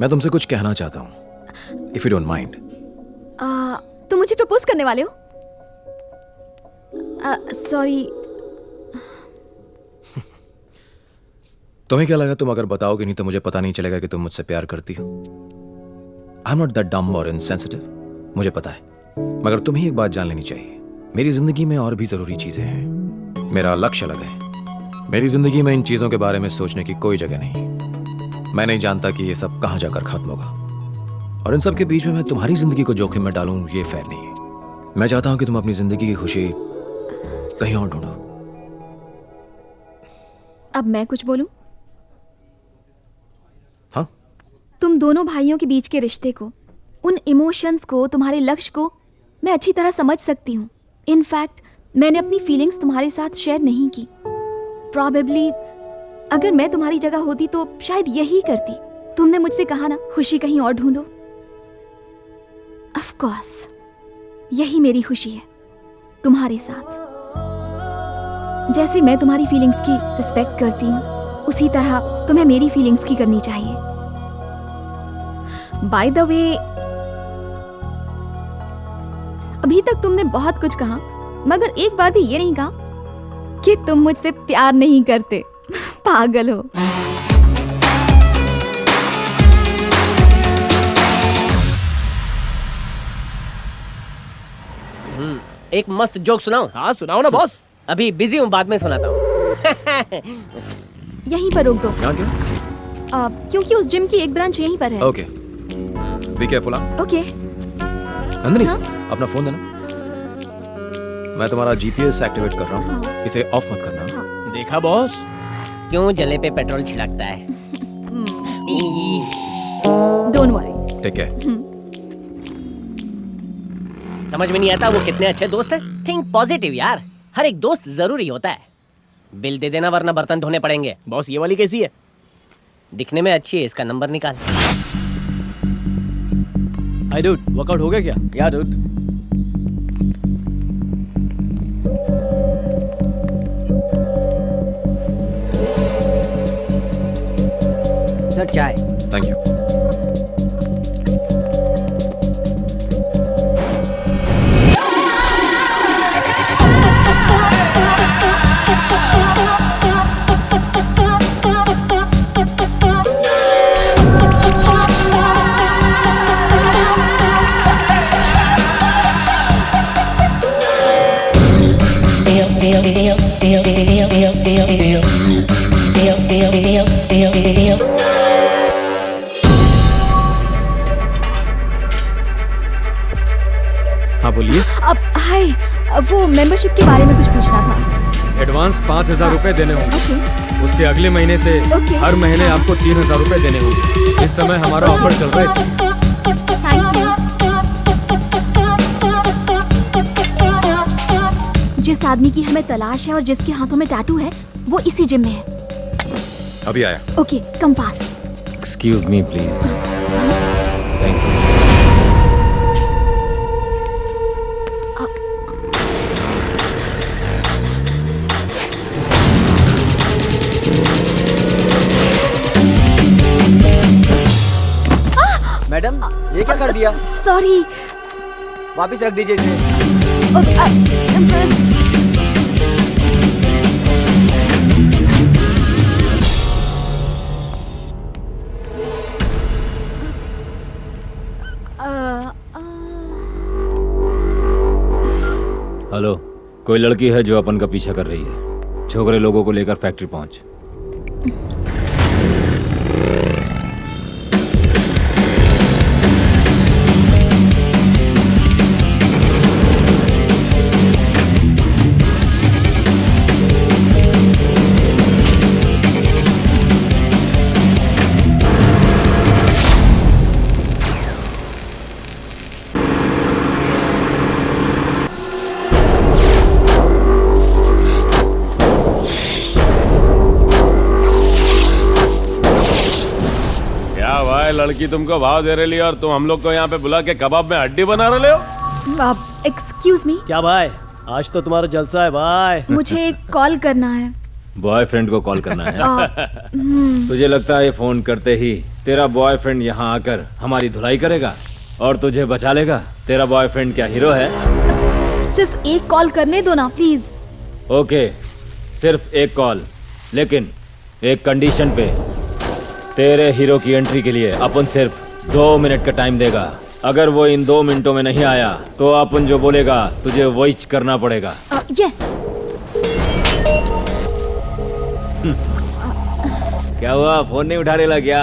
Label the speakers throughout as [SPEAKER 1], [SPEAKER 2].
[SPEAKER 1] मैं तुमसे कुछ कहना चाहता हूँ, इफ यू डोंट माइंड।
[SPEAKER 2] तुम मुझे प्रपोज करने वाले हो? सॉरी।
[SPEAKER 1] तुम्हें क्या लगा तुम अगर बताओगे नहीं तो मुझे पता नहीं चलेगा कि तुम मुझसे प्यार करती हो? I am not that dumb और इनसेंसिटिव, मुझे पता है। मगर तुम्हें एक बात जान लेनी चाहिए, मेरी जिंदगी में और भी जरूरी चीजें हैं। मेरा लक्ष्य अलग है। मेरी जिंदगी में इन चीजों के बारे में सोचने की कोई जगह नहीं। मैं नहीं जानता कि ये सब कहां जाकर खत्म होगा, और इन सब के बीच में मैं तुम्हारी जिंदगी को जोखिम में डालूं, ये फेयर नहीं है। मैं चाहता हूं कि तुम अपनी जिंदगी की खुशी कहीं और ढूंढो।
[SPEAKER 2] अब मैं कुछ बोलूं?
[SPEAKER 1] हाँ?
[SPEAKER 2] तुम दोनों भाइयों के बीच के रिश्ते को, उन इमोशंस को, तुम्हारे लक्ष्य को मैं अच्छी तरह समझ सकती हूँ। इनफैक्ट मैंने अपनी फीलिंग्स तुम्हारे साथ शेयर नहीं की। प्रॉबेबली अगर मैं तुम्हारी जगह होती तो शायद यही करती। तुमने मुझसे कहा ना, खुशी कहीं और ढूंढो। ऑफ कोर्स यही मेरी खुशी है, तुम्हारे साथ। जैसे मैं तुम्हारी फीलिंग्स की रिस्पेक्ट करती हूँ, उसी तरह तुम्हें मेरी फीलिंग्स की करनी चाहिए। बाय द वे, अभी तक तुमने बहुत कुछ कहा, मगर एक बार भी ये नहीं कहा कि तुम मुझसे प्यार नहीं करते। पागल हो।
[SPEAKER 3] एक मस्त जोक सुनाऊं?
[SPEAKER 4] हाँ सुनाओ ना बॉस।
[SPEAKER 3] अभी बिजी हूँ, बाद में सुनाता हूँ।
[SPEAKER 2] यहीं पर रोक दो।
[SPEAKER 1] यहाँ क्यों?
[SPEAKER 2] क्योंकि उस जिम की एक ब्रांच यहीं पर है।
[SPEAKER 1] Okay, be careful.
[SPEAKER 2] Okay.
[SPEAKER 1] Nandini,
[SPEAKER 2] हाँ?
[SPEAKER 1] अपना फोन देना। मैं तुम्हारा जीपीएस एक्टिवेट कर रहा हूँ।
[SPEAKER 2] हाँ।
[SPEAKER 1] इसे ऑफ मत करना।
[SPEAKER 2] हाँ।
[SPEAKER 4] देखा बॉस,
[SPEAKER 3] क्यों जले पे पेट्रोल छिड़कता है?
[SPEAKER 2] Don't worry.
[SPEAKER 1] ठीक है।
[SPEAKER 3] समझ में नहीं आता वो कितने अच्छे दोस्त हैं। थिंक पॉजिटिव यार, हर एक दोस्त जरूरी होता है। बिल दे देना वरना बर्तन धोने पड़ेंगे।
[SPEAKER 4] बॉस ये वाली कैसी है?
[SPEAKER 3] दिखने में अच्छी है, इसका नंबर निकाल।
[SPEAKER 4] हाय डूड, वर्कआउट हो गया क्या?
[SPEAKER 3] या डूड। सर चाय।
[SPEAKER 1] Thank you. हाँ बोलिए।
[SPEAKER 2] अब हाय, वो मेंबरशिप के बारे में कुछ पूछना था।
[SPEAKER 5] एडवांस 5,000 रुपए देने होंगे।
[SPEAKER 2] ओके।
[SPEAKER 5] उसके अगले महीने से
[SPEAKER 2] ओके।
[SPEAKER 5] हर महीने आपको 3,000 रुपए देने होंगे। इस समय हमारा ऑफर चल रहा है इसलिए।
[SPEAKER 2] Thank you. जिस आदमी की हमें तलाश है और जिसके हाथों में टैटू है, वो इसी जिम में है।
[SPEAKER 1] अभी आया।
[SPEAKER 2] Okay, come fast.
[SPEAKER 5] Excuse me please. Thank you.
[SPEAKER 3] Madam ये क्या कर दिया?
[SPEAKER 2] सॉरी।
[SPEAKER 3] वापिस रख दीजिए इसे।
[SPEAKER 5] हेलो, कोई लड़की है जो अपन का पीछा कर रही है। छोकरे लोगों को लेकर फैक्ट्री पहुंच।
[SPEAKER 6] लड़की तुमको भाव दे रही और तुम हम लोग को यहाँ पे बुला के कबाब में हड्डी बना रहे हो।
[SPEAKER 2] Excuse me.
[SPEAKER 4] क्या भाई, आज तो तुम्हारा जलसा है भाई।
[SPEAKER 2] मुझे कॉल करना है।
[SPEAKER 5] बॉयफ्रेंड को कॉल करना है। तुझे लगता है ये फोन करते ही तेरा बॉयफ्रेंड यहाँ आकर हमारी धुलाई करेगा और तुझे बचा लेगा? तेरा बॉयफ्रेंड क्या हीरो है?
[SPEAKER 2] सिर्फ एक कॉल करने दो ना प्लीज।
[SPEAKER 5] ओके, सिर्फ एक कॉल, लेकिन एक कंडीशन पे। तेरे हीरो की एंट्री के लिए अपन सिर्फ 2 मिनट का टाइम देगा। अगर वो इन 2 मिनटों में नहीं आया तो अपन जो बोलेगा तुझे वही करना पड़ेगा।
[SPEAKER 2] यस।
[SPEAKER 5] क्या हुआ, फोन नहीं उठा रहे ला क्या?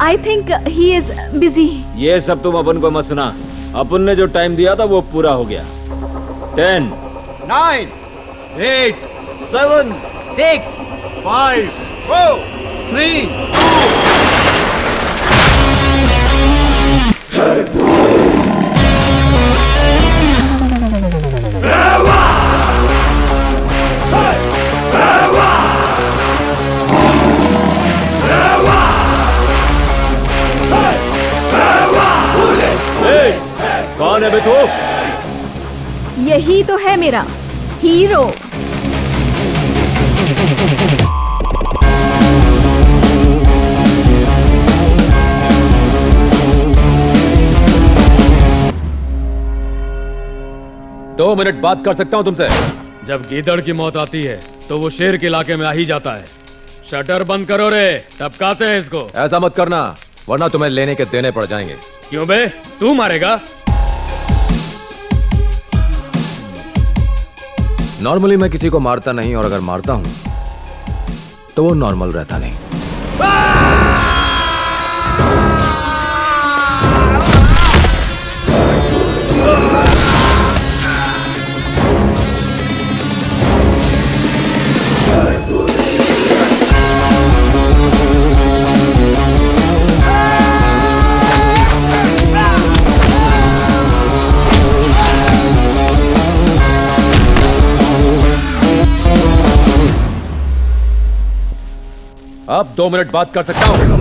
[SPEAKER 2] I think he is busy.
[SPEAKER 5] ये सब तुम अपन को मत सुना। अपन ने जो टाइम दिया था वो पूरा हो गया। 10
[SPEAKER 7] 9
[SPEAKER 4] 8
[SPEAKER 3] 7 6
[SPEAKER 7] 5 4
[SPEAKER 4] 3
[SPEAKER 5] कौन है बे तू?
[SPEAKER 2] यही तो है मेरा हीरो।
[SPEAKER 1] दो मिनट बात कर सकता हूं तुमसे?
[SPEAKER 8] जब गीदड़ की मौत आती है तो वो शेर के इलाके में आ ही जाता है। शटर बंद करो रे, टपकाते हैं इसको।
[SPEAKER 1] ऐसा मत करना वरना तुम्हें लेने के देने पड़ जाएंगे।
[SPEAKER 8] क्यों बे, तू मारेगा?
[SPEAKER 1] नॉर्मली मैं किसी को मारता नहीं, और अगर मारता हूं तो वो नॉर्मल रहता नहीं। अब 2 मिनट बात कर सकता हूं?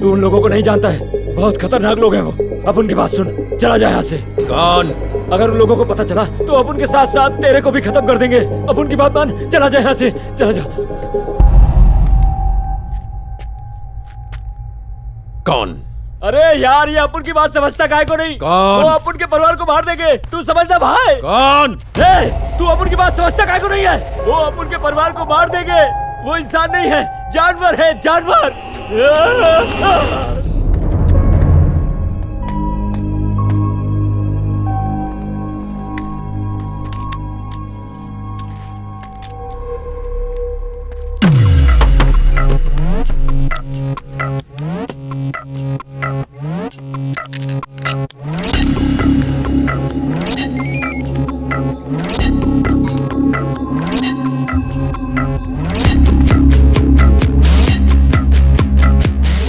[SPEAKER 5] तू उन लोगों को नहीं जानता है, बहुत खतरनाक लोग हैं वो। अब उनकी बात सुन, चला जा यहाँ से।
[SPEAKER 1] कौन?
[SPEAKER 5] अगर उन लोगों को पता चला तो अब उनके साथ साथ तेरे को भी खत्म कर देंगे। अब उनकी बात मान, चला जा यहाँ से, चला जा।
[SPEAKER 1] कौन?
[SPEAKER 5] अरे यार, ये अपन की बात समझता काहे को नहीं?
[SPEAKER 1] कौन?
[SPEAKER 5] वो अपन के परिवार को मार देंगे, तू समझना भाई।
[SPEAKER 1] कौन?
[SPEAKER 5] तू अपन की बात समझता काहे को नहीं है? वो अपन के परिवार को मार देंगे। वो इंसान नहीं है, जानवर है, जानवर।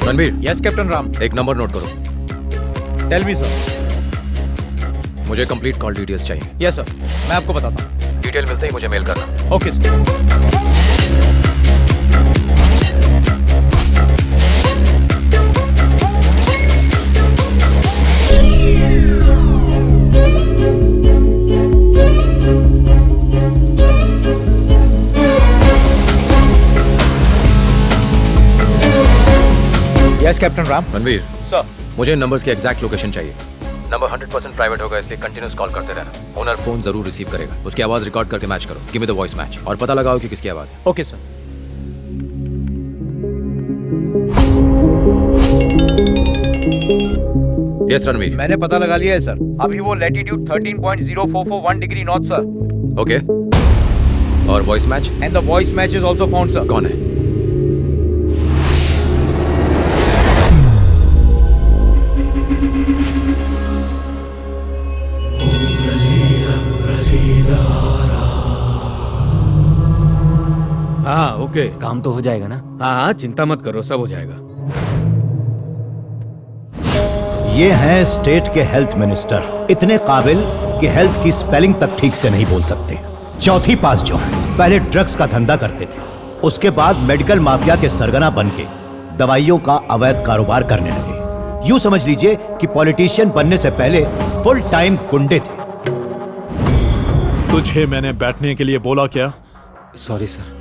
[SPEAKER 1] Ranbir,
[SPEAKER 7] yes captain Ram.
[SPEAKER 1] एक नंबर नोट करो।
[SPEAKER 7] Tell me sir.
[SPEAKER 1] मुझे कंप्लीट कॉल डिटेल्स चाहिए।
[SPEAKER 7] यस सर, मैं आपको बताता हूँ।
[SPEAKER 1] डिटेल मिलते ही मुझे मेल करना।
[SPEAKER 7] Okay sir. Yes captain Ram.
[SPEAKER 1] Ranveer
[SPEAKER 7] sir.
[SPEAKER 1] मुझे इन नंबर्स की एग्जैक्ट लोकेशन चाहिए। नंबर 100% प्राइवेट होगा, इसलिए कंटिन्यूस कॉल करते रहना। ओनर फोन जरूर रिसीव करेगा, उसकी आवाज रिकॉर्ड करके मैच करो। Give me the voice match और पता लगाओ कि किसकी आवाज है।
[SPEAKER 7] Okay sir.
[SPEAKER 1] यस रणवीर।
[SPEAKER 7] मैंने पता लगा लिया है सर। अभी वो latitude 13.0441 degree north sir.
[SPEAKER 1] Okay, और voice match?
[SPEAKER 7] And the voice match is also found sir.
[SPEAKER 1] कौन है?
[SPEAKER 8] हाँ ओके,
[SPEAKER 5] काम तो हो जाएगा ना?
[SPEAKER 8] हाँ हाँ चिंता मत करो, सब हो जाएगा।
[SPEAKER 9] ये हैं स्टेट के हेल्थ मिनिस्टर, इतने काबिल कि हेल्थ की स्पेलिंग तक ठीक से नहीं बोल सकते। चौथी पास जो है, पहले ड्रग्स का धंधा करते थे, उसके बाद मेडिकल माफिया के सरगना बन के दवाइयों का अवैध कारोबार करने लगे। यूं समझ लीजिए कि पॉलिटिशियन बनने से पहले फुल टाइम गुंडे थे।
[SPEAKER 10] तुझे मैंने बैठने के लिए बोला क्या?
[SPEAKER 5] Sorry sir.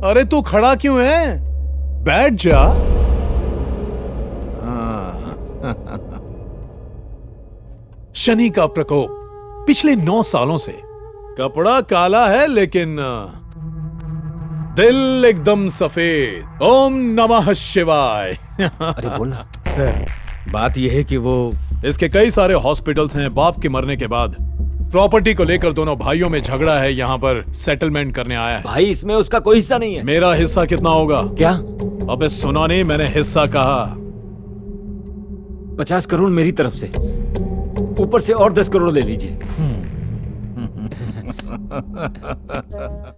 [SPEAKER 10] अरे तू खड़ा क्यों है? बैठ जा। शनि का प्रकोप पिछले 9 सालों से। कपड़ा काला है लेकिन दिल एकदम सफेद। ओम नमः शिवाय।
[SPEAKER 5] अरे बोल ना।
[SPEAKER 8] सर बात यह है कि वो
[SPEAKER 10] इसके कई सारे हॉस्पिटल्स हैं। बाप के मरने के बाद प्रॉपर्टी को लेकर दोनों भाइयों में झगड़ा है। यहाँ पर सेटलमेंट करने आया है।
[SPEAKER 5] भाई इसमें उसका कोई हिस्सा नहीं है।
[SPEAKER 10] मेरा हिस्सा कितना होगा?
[SPEAKER 5] क्या?
[SPEAKER 10] अबे सुना नहीं, मैंने हिस्सा कहा।
[SPEAKER 5] 50 करोड़ मेरी तरफ से, ऊपर से और 10 करोड़ ले लीजिए।